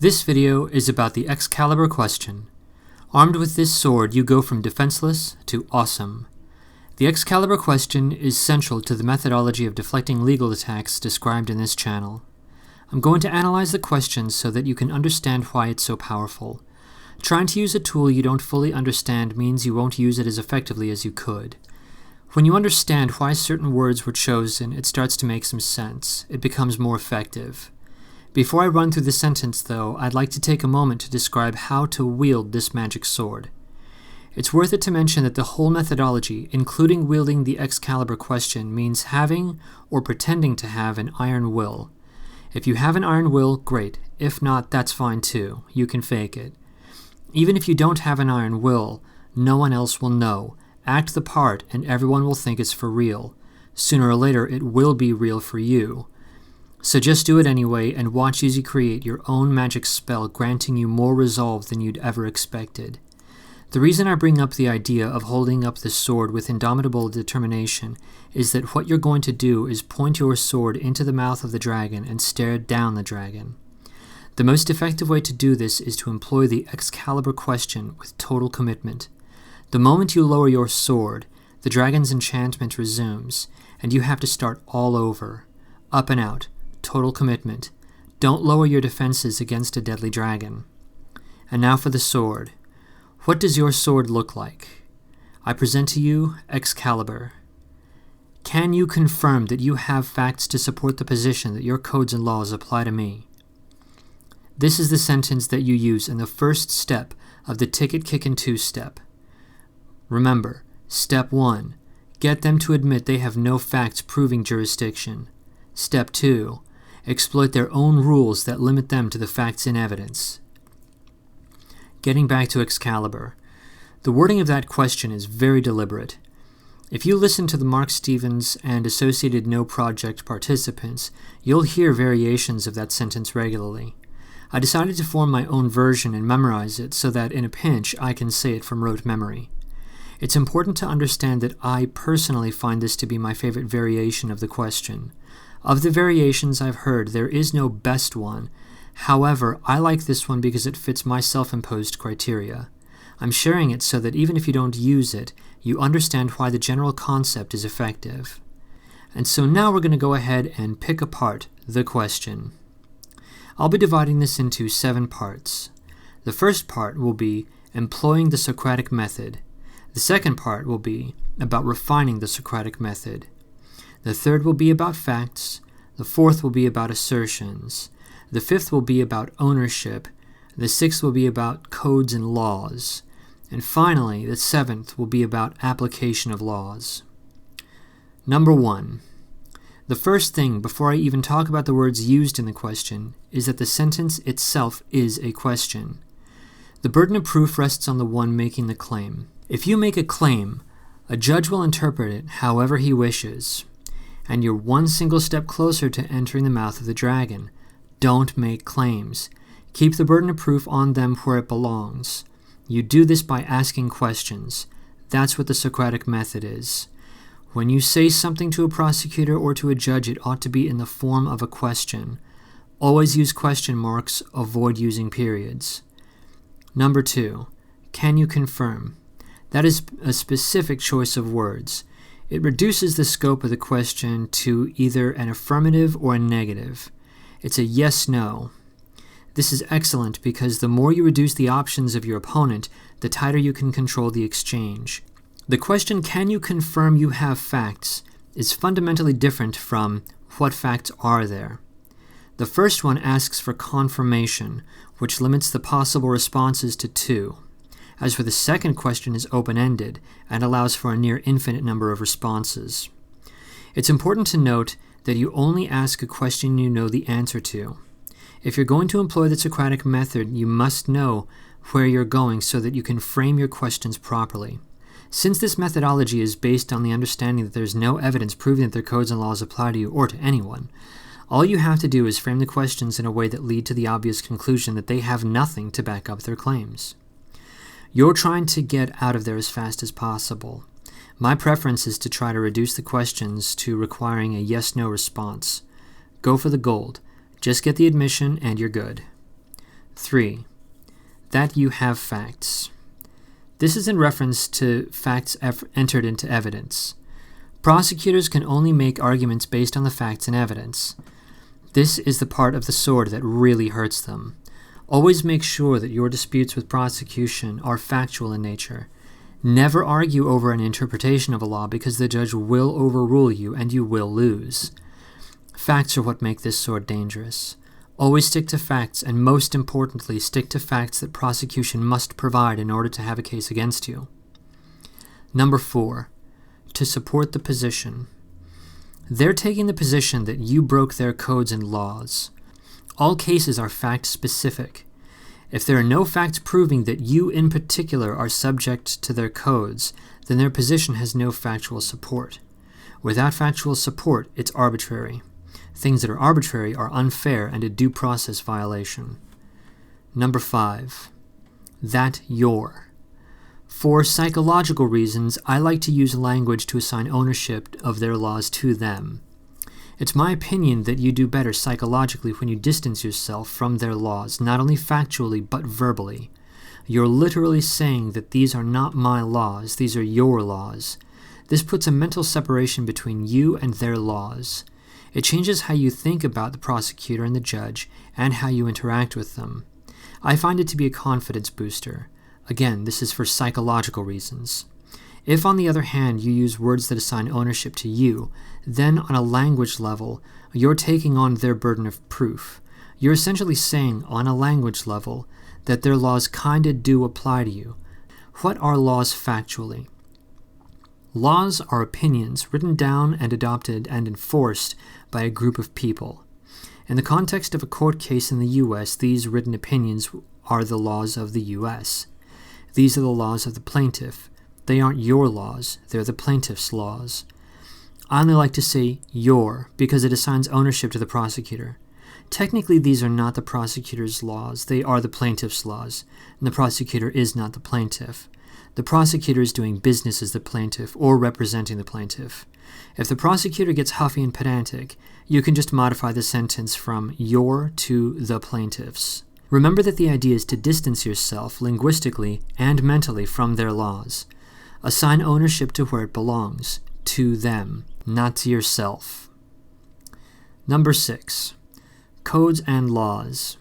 This video is about the Excalibur question. Armed with this sword, you go from defenseless to awesome. The Excalibur question is central to the methodology of deflecting legal attacks described in this channel. I'm going to analyze the question so that you can understand why it's so powerful. Trying to use a tool you don't fully understand means you won't use it as effectively as you could. When you understand why certain words were chosen, it starts to make some sense. It becomes more effective. Before I run through the sentence, though, I'd like to take a moment to describe how to wield this magic sword. It's worth it to mention that the whole methodology, including wielding the Excalibur question, means having or pretending to have an iron will. If you have an iron will, great. If not, that's fine too. You can fake it. Even if you don't have an iron will, no one else will know. Act the part and everyone will think it's for real. Sooner or later, it will be real for you. So just do it anyway and watch as you create your own magic spell, granting you more resolve than you'd ever expected. The reason I bring up the idea of holding up the sword with indomitable determination is that what you're going to do is point your sword into the mouth of the dragon and stare down the dragon. The most effective way to do this is to employ the Excalibur question with total commitment. The moment you lower your sword, the dragon's enchantment resumes, and you have to start all over. Up and out. Total commitment. Don't lower your defenses against a deadly dragon. And now for the sword. What does your sword look like? I present to you Excalibur. Can you confirm that you have facts to support the position that your codes and laws apply to me? This is the sentence that you use in the first step of the ticket kickin' 2-step. Remember, step 1, get them to admit they have no facts proving jurisdiction. Step 2, exploit their own rules that limit them to the facts in evidence. Getting back to Excalibur, the wording of that question is very deliberate. If you listen to the Mark Stevens and Associated No Project participants, you'll hear variations of that sentence regularly. I decided to form my own version and memorize it so that in a pinch I can say it from rote memory. It's important to understand that I personally find this to be my favorite variation of the question. Of the variations I've heard, there is no best one. However, I like this one because it fits my self-imposed criteria. I'm sharing it so that even if you don't use it, you understand why the general concept is effective. And so now we're going to go ahead and pick apart the question. I'll be dividing this into 7 parts. The first part will be employing the Socratic method. The second part will be about refining the Socratic method. The third will be about facts. The fourth will be about assertions. The fifth will be about ownership. The sixth will be about codes and laws. And finally, the seventh will be about application of laws. Number 1. The first thing, before I even talk about the words used in the question, is that the sentence itself is a question. The burden of proof rests on the one making the claim. If you make a claim, a judge will interpret it however he wishes. And you're one single step closer to entering the mouth of the dragon. Don't make claims. Keep the burden of proof on them where it belongs. You do this by asking questions. That's what the Socratic method is. When you say something to a prosecutor or to a judge, it ought to be in the form of a question. Always use question marks, avoid using periods. Number 2, can you confirm? That is a specific choice of words. It reduces the scope of the question to either an affirmative or a negative. It's a yes-no. This is excellent because the more you reduce the options of your opponent, the tighter you can control the exchange. The question, can you confirm you have facts, is fundamentally different from what facts are there. The first one asks for confirmation, which limits the possible responses to 2. As for the second question is open-ended and allows for a near infinite number of responses. It's important to note that you only ask a question you know the answer to. If you're going to employ the Socratic method, you must know where you're going so that you can frame your questions properly. Since this methodology is based on the understanding that there's no evidence proving that their codes and laws apply to you or to anyone, all you have to do is frame the questions in a way that lead to the obvious conclusion that they have nothing to back up their claims. You're trying to get out of there as fast as possible. My preference is to try to reduce the questions to requiring a yes-no response. Go for the gold. Just get the admission and you're good. 3. That you have facts. This is in reference to facts entered into evidence. Prosecutors can only make arguments based on the facts and evidence. This is the part of the sword that really hurts them. Always make sure that your disputes with prosecution are factual in nature. Never argue over an interpretation of a law because the judge will overrule you and you will lose. Facts are what make this sword dangerous. Always stick to facts, and most importantly, stick to facts that prosecution must provide in order to have a case against you. Number 4. To support the position. They're taking the position that you broke their codes and laws. All cases are fact-specific. If there are no facts proving that you in particular are subject to their codes, then their position has no factual support. Without factual support, it's arbitrary. Things that are arbitrary are unfair and a due process violation. Number 5. That you're. For psychological reasons, I like to use language to assign ownership of their laws to them. It's my opinion that you do better psychologically when you distance yourself from their laws, not only factually but verbally. You're literally saying that these are not my laws, these are your laws. This puts a mental separation between you and their laws. It changes how you think about the prosecutor and the judge and how you interact with them. I find it to be a confidence booster. Again, this is for psychological reasons. If, on the other hand, you use words that assign ownership to you, then on a language level, you're taking on their burden of proof. You're essentially saying, on a language level, that their laws kinda do apply to you. What are laws factually? Laws are opinions written down and adopted and enforced by a group of people. In the context of a court case in the U.S., these written opinions are the laws of the U.S. These are the laws of the plaintiff. They aren't your laws, they're the plaintiff's laws. I only like to say your because it assigns ownership to the prosecutor. Technically, these are not the prosecutor's laws, they are the plaintiff's laws, and the prosecutor is not the plaintiff. The prosecutor is doing business as the plaintiff or representing the plaintiff. If the prosecutor gets huffy and pedantic, you can just modify the sentence from your to the plaintiff's. Remember that the idea is to distance yourself linguistically and mentally from their laws. Assign ownership to where it belongs, to them, not to yourself. Number 6. Codes and laws.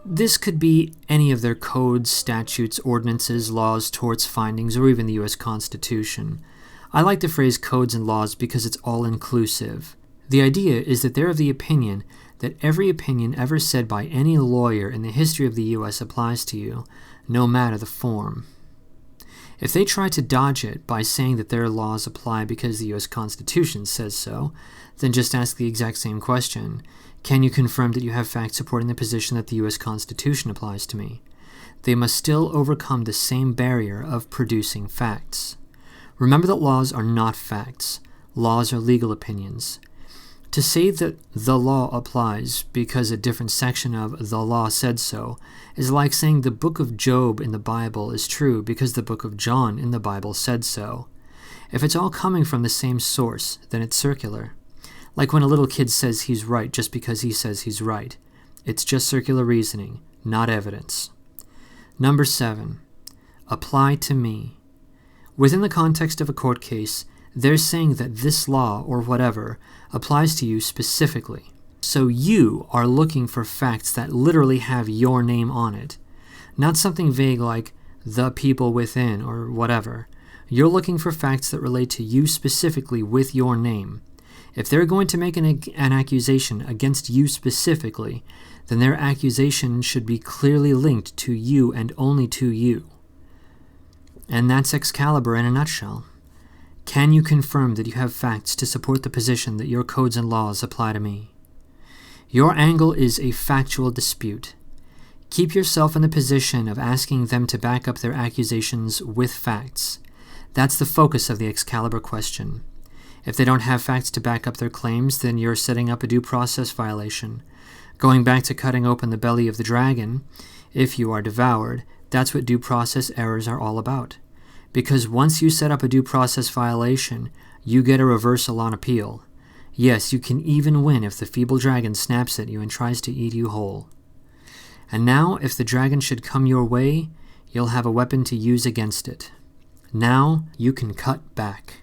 This could be any of their codes, statutes, ordinances, laws, torts, findings, or even the U.S. Constitution. I like the phrase codes and laws because it's all-inclusive. The idea is that they're of the opinion that every opinion ever said by any lawyer in the history of the U.S. applies to you, no matter the form. If they try to dodge it by saying that their laws apply because the U.S. Constitution says so, then just ask the exact same question. Can you confirm that you have facts supporting the position that the U.S. Constitution applies to me? They must still overcome the same barrier of producing facts. Remember that laws are not facts. Laws are legal opinions. To say that the law applies because a different section of the law said so is like saying the book of Job in the Bible is true because the book of John in the Bible said so. If it's all coming from the same source, then it's circular. Like when a little kid says he's right just because he says he's right. It's just circular reasoning, not evidence. Number 7. Apply to me. Within the context of a court case, they're saying that this law, or whatever, applies to you specifically. So you are looking for facts that literally have your name on it. Not something vague like the people within or whatever. You're looking for facts that relate to you specifically with your name. If they're going to make an accusation against you specifically, then their accusation should be clearly linked to you and only to you. And that's Excalibur in a nutshell. Can you confirm that you have facts to support the position that your codes and laws apply to me? Your angle is a factual dispute. Keep yourself in the position of asking them to back up their accusations with facts. That's the focus of the Excalibur question. If they don't have facts to back up their claims, then you're setting up a due process violation. Going back to cutting open the belly of the dragon, if you are devoured, that's what due process errors are all about. Because once you set up a due process violation, you get a reversal on appeal. Yes, you can even win if the feeble dragon snaps at you and tries to eat you whole. And now, if the dragon should come your way, you'll have a weapon to use against it. Now you can cut back.